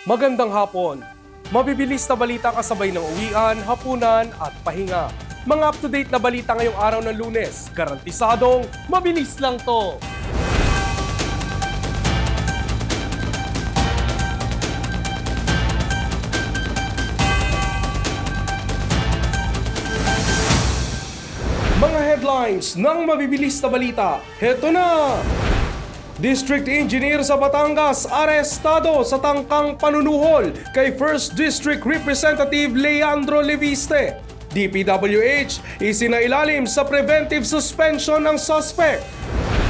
Magandang hapon. Mabibilis na balita kasabay ng uwian, hapunan at pahinga. Mga up-to-date na balita ngayong araw ng Lunes. Garantisadong mabilis lang to. Mga headlines ng mabibilis na balita. Heto na! District Engineer sa Batangas arestado sa tangkang panunuhol kay 1st District Representative Leandro Leviste. DPWH isinailalim sa preventive suspension ng suspect.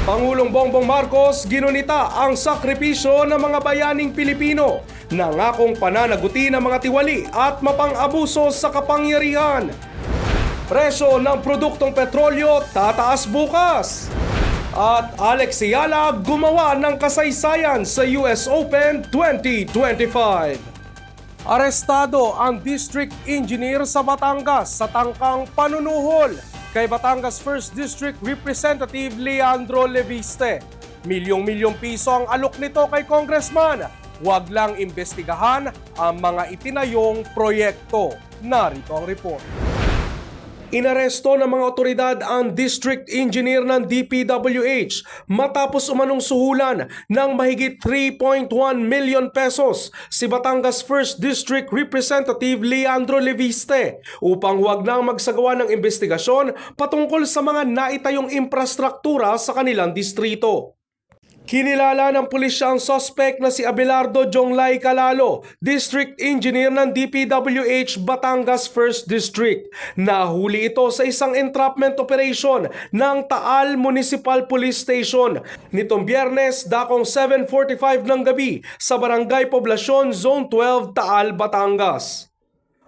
Pangulong Bongbong Marcos ginunita ang sakripisyo ng mga bayaning Pilipino. Nangakong pananagutin ang mga tiwali at mapang-abuso sa kapangyarihan. Presyo ng produktong petrolyo tataas bukas. At Alex Ayala gumawa ng kasaysayan sa US Open 2025. Arestado ang District Engineer sa Batangas sa tangkang panunuhol kay Batangas 1st District Representative Leandro Leviste. Milyong-milyong piso ang alok nito kay Congressman. Huwag lang imbestigahan ang mga itinayong proyekto. Narito ang report. Inaresto ng mga otoridad ang District Engineer ng DPWH matapos umanong suhulan ng mahigit 3.1 million pesos si Batangas 1st District Representative Leandro Leviste upang huwag nang magsagawa ng investigasyon patungkol sa mga naitayong infrastruktura sa kanilang distrito. Kinilala ng pulisya ang suspect na si Abelardo Jonglay Calalo, District Engineer ng DPWH Batangas 1st District. Nahuli ito sa isang entrapment operation ng Taal Municipal Police Station nitong Biyernes dakong 7:45 ng gabi sa Barangay Poblacion, Zone 12, Taal, Batangas.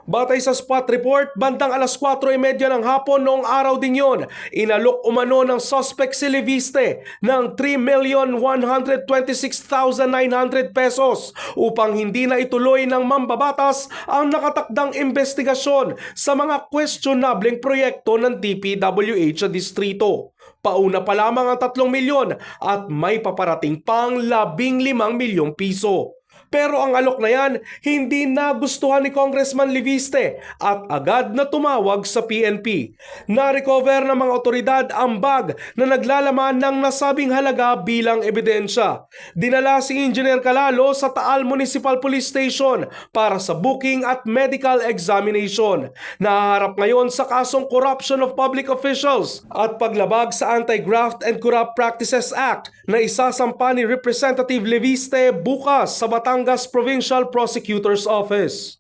Batay sa spot report, bandang alas 4:30 ng hapon noong araw din yon, inalok umano ng suspect si Leviste ng 3,126,900 pesos upang hindi na ituloy ng mambabatas ang nakatakdang investigasyon sa mga questionableng proyekto ng DPWH sa distrito. Pauna pa lamang ang 3 milyon at may paparating pang 15 milyong piso. Pero ang alok na yan, hindi nagustuhan ni Congressman Leviste at agad na tumawag sa PNP. Na-recover ng mga otoridad ang bag na naglalaman ng nasabing halaga bilang ebidensya. Dinala si Engineer Calalo sa Taal Municipal Police Station para sa booking at medical examination. Nahaharap ngayon sa kasong corruption of public officials at paglabag sa Anti-Graft and Corrupt Practices Act na isasampa ni Representative Leviste bukas sa Batangas Provincial Prosecutor's Office.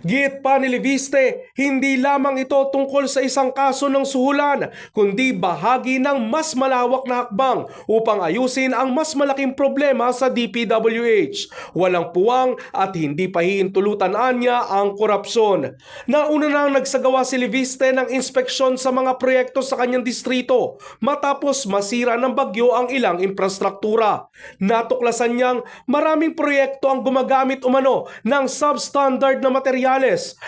Giit pa ni Leviste, hindi lamang ito tungkol sa isang kaso ng suhulan, kundi bahagi ng mas malawak na hakbang upang ayusin ang mas malaking problema sa DPWH. Walang puwang at hindi pahihintulutan niya ang korupsyon. Nauna nang nagsagawa si Leviste ng inspeksyon sa mga proyekto sa kanyang distrito matapos masira ng bagyo ang ilang infrastruktura. Natuklasan niyang maraming proyekto ang gumagamit umano ng substandard na materyales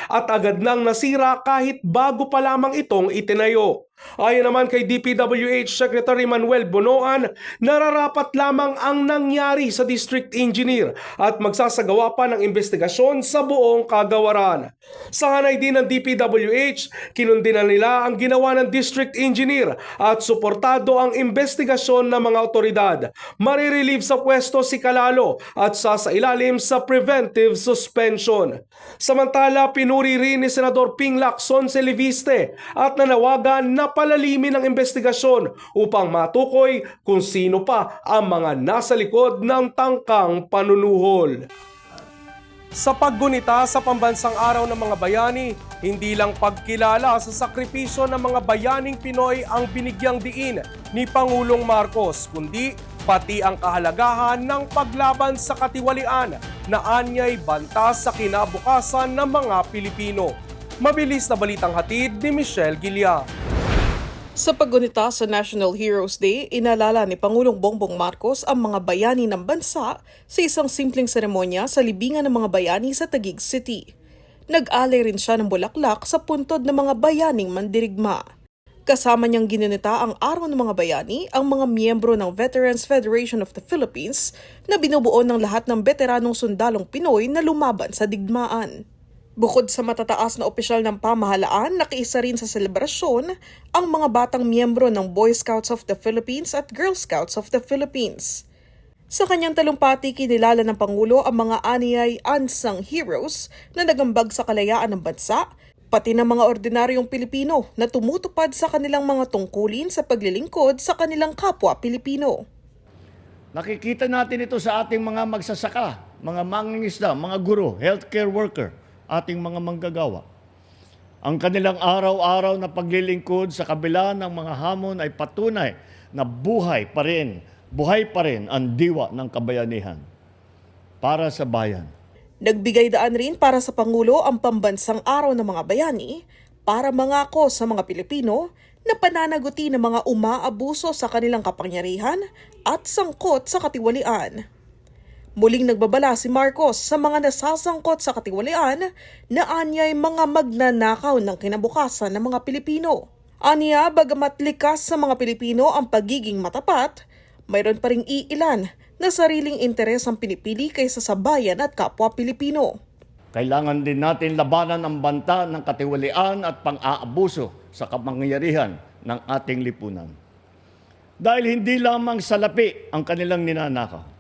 at agad nang nasira kahit bago pa lamang itong itinayo. Ayon naman kay DPWH Secretary Manuel Bonoan, nararapat lamang ang nangyari sa District Engineer at magsasagawa pa ng investigasyon sa buong kagawaran. Sa hanay din ng DPWH, kinundina nila ang ginawa ng District Engineer at suportado ang investigasyon ng mga otoridad. Marirelieve sa pwesto si Calalo at sasailalim sa preventive suspension. Samantala, pinuri rin ni Senador Ping Lacson si Leviste at nanawagan na palalimin ang investigasyon upang matukoy kung sino pa ang mga nasa likod ng tangkang panunuhol. Sa paggunita sa Pambansang Araw ng Mga Bayani, hindi lang pagkilala sa sakripisyo ng mga bayaning Pinoy ang binigyang diin ni Pangulong Marcos, kundi pati ang kahalagahan ng paglaban sa katiwalian na anyay banta sa kinabukasan ng mga Pilipino. Mabilis na balitang hatid ni Michelle Guilya. Sa paggunita sa National Heroes Day, inalala ni Pangulong Bongbong Marcos ang mga bayani ng bansa sa isang simpleng seremonya sa libingan ng mga bayani sa Taguig City. Nag-alay rin siya ng bulaklak sa puntod ng mga bayaning mandirigma. Kasama niyang ginunita ang Araw ng Mga Bayani ang mga miyembro ng Veterans Federation of the Philippines na binubuo ng lahat ng veteranong sundalong Pinoy na lumaban sa digmaan. Bukod sa matataas na opisyal ng pamahalaan, nakiisa rin sa selebrasyon ang mga batang miyembro ng Boy Scouts of the Philippines at Girl Scouts of the Philippines. Sa kanyang talumpati, kinilala ng Pangulo ang mga aniyay unsung heroes na nagambag sa kalayaan ng bansa, pati ng mga ordinaryong Pilipino na tumutupad sa kanilang mga tungkulin sa paglilingkod sa kanilang kapwa Pilipino. Nakikita natin ito sa ating mga magsasaka, mga mangingisda, mga guro, healthcare worker, ating mga manggagawa. Ang kanilang araw-araw na paglilingkod sa kabila ng mga hamon ay patunay na buhay pa rin ang diwa ng kabayanihan para sa bayan. Nagbigay daan rin para sa Pangulo ang Pambansang Araw ng Mga Bayani para mangako sa mga Pilipino na pananagutin ng mga umaabuso sa kanilang kapangyarihan at sangkot sa katiwalian. Muling nagbabala si Marcos sa mga nasasangkot sa katiwalian na anyay mga magnanakaw ng kinabukasan ng mga Pilipino. Aniya, bagamat likas sa mga Pilipino ang pagiging matapat, mayroon pa ring iilan na sariling interes ang pinipili kaysa sa bayan at kapwa Pilipino. Kailangan din natin labanan ang banta ng katiwalian at pang-aabuso sa kapangyarihan ng ating lipunan. Dahil hindi lamang salapi ang kanilang ninanakaw,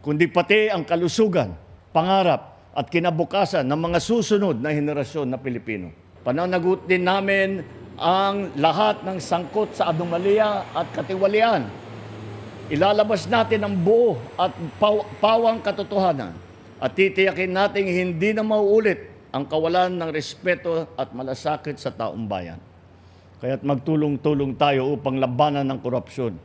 kundi pati ang kalusugan, pangarap at kinabukasan ng mga susunod na henerasyon na Pilipino. Pananagutin namin ang lahat ng sangkot sa anomalya at katiwalian. Ilalabas natin ang buo at pawang katotohanan at titiyakin natin hindi na mauulit ang kawalan ng respeto at malasakit sa taong bayan. Kaya't magtulong-tulong tayo upang labanan ng korupsyon,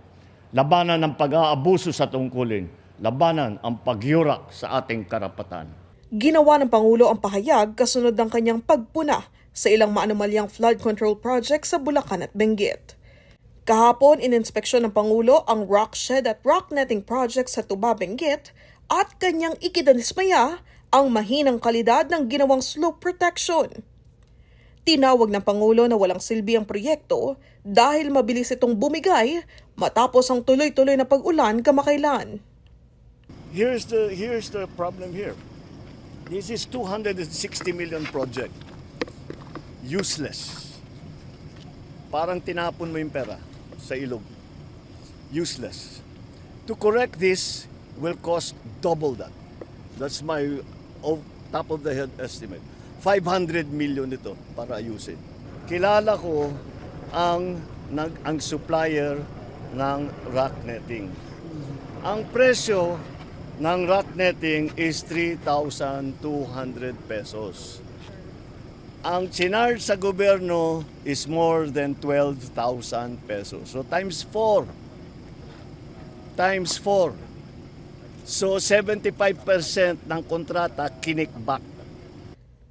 labanan ng pag-aabuso sa tungkulin, labanan ang pagyurak sa ating karapatan. Ginawa ng Pangulo ang pahayag kasunod ng kanyang pagpuna sa ilang maanumalyang flood control project sa Bulacan at Benguet. Kahapon, ininspeksyon ng Pangulo ang rock shed at rock netting project sa Tuba, Benguet at kanyang ikidanismaya ang mahinang kalidad ng ginawang slope protection. Tinawag ng Pangulo na walang silbi ang proyekto dahil mabilis itong bumigay matapos ang tuloy-tuloy na pag-ulan kamakailan. Here's the problem here. This is 260 million project. Useless. Parang tinapon mo yung pera sa ilog. Useless. To correct this will cost double that. That's my top of the head estimate. 500 million ito para ayusin. Kilala ko ang supplier ng rock netting. Ang presyo ng rock netting is 3,200 pesos. Ang chinarge sa gobyerno is more than 12,000 pesos. So times 4. Times 4. So 75% ng kontrata kinikback.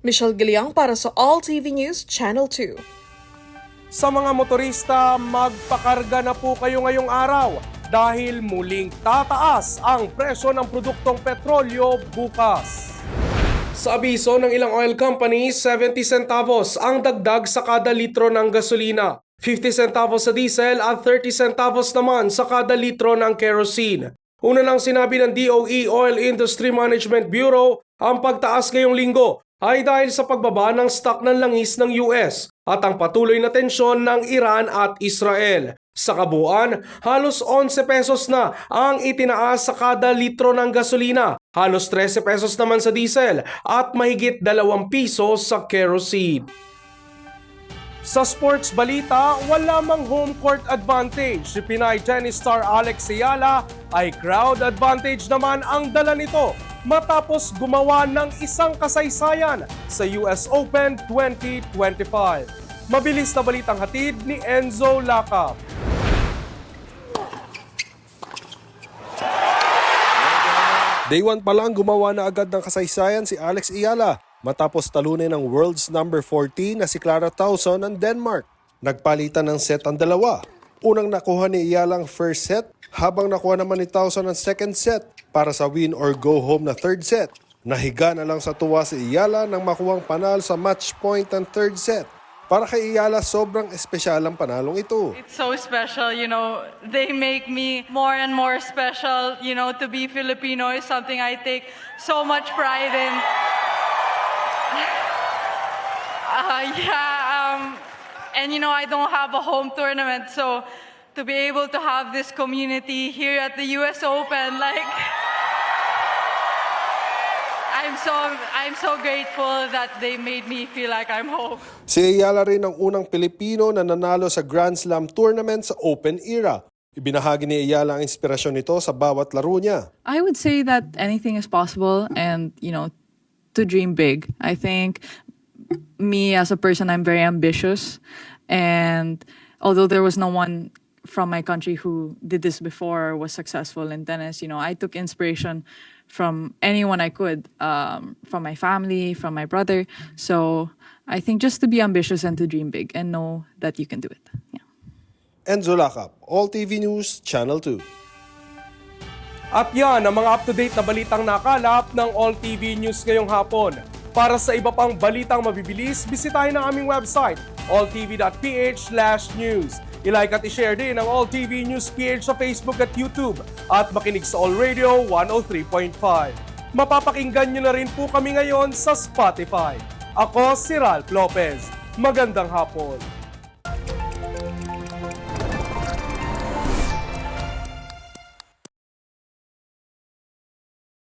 Michelle Giliang para sa All TV News Channel 2. Sa mga motorista, magpakarga na po kayo ngayong araw dahil muling tataas ang presyo ng produktong petrolyo bukas. Sa abiso ng ilang oil companies, 70 centavos ang dagdag sa kada litro ng gasolina, 50 centavos sa diesel at 30 centavos naman sa kada litro ng kerosene. Una nang sinabi ng DOE Oil Industry Management Bureau, ang pagtaas ngayong linggo ay dahil sa pagbaba ng stock ng langis ng US at ang patuloy na tensyon ng Iran at Israel. Sa kabuuan, halos 11 pesos na ang itinaas sa kada litro ng gasolina, halos 13 pesos naman sa diesel at mahigit 2 pisos sa kerosene. Sa sports balita, wala mang home court advantage. Si Pinay tennis star Alex Ayala ay crowd advantage naman ang dala nito matapos gumawa ng isang kasaysayan sa US Open 2025. Mabilis na balitang hatid ni Enzo Lacap. Day 1 pa lang gumawa na agad ng kasaysayan si Alex Ayala matapos talunin ng world's number 14 na si Clara Tauson ng Denmark. Nagpalitan ng set ang dalawa. Unang nakuha ni Ayala ang first set habang nakuha naman ni Tauson ang second set para sa win or go home na third set. Nahiga na lang sa tuwa si Ayala nang makuhang panal sa match point ng third set. Para kay Iyala, sobrang espesyal ang panalong ito. It's so special, they make me more and more special, to be Filipino is something I take so much pride in. And I don't have a home tournament, so to be able to have this community here at the US Open, I'm so grateful that they made me feel like I'm home. Si Iyala rin ang unang Pilipino na nanalo sa Grand Slam tournament sa Open era. Ibinahagi ni Iyala ang inspirasyon nito sa bawat laro niya. I would say that anything is possible and, to dream big. I think me as a person, I'm very ambitious. And although there was no one from my country who did this before or was successful in tennis, I took inspiration from anyone I could, from my family, from my brother. So I think just to be ambitious and to dream big and know that you can do it. Yeah. Enzo Lacap, All TV News, Channel 2. At yan ang mga up-to-date na balitang nakalap ng All TV News ngayong hapon. Para sa iba pang balitang mabibilis, bisitahin ang aming website, alltv.ph/news. I-like at i-share din ang All TV News PH sa Facebook at YouTube at makinig sa All Radio 103.5. Mapapakinggan nyo na rin po kami ngayon sa Spotify. Ako si Ralph Lopez. Magandang hapon.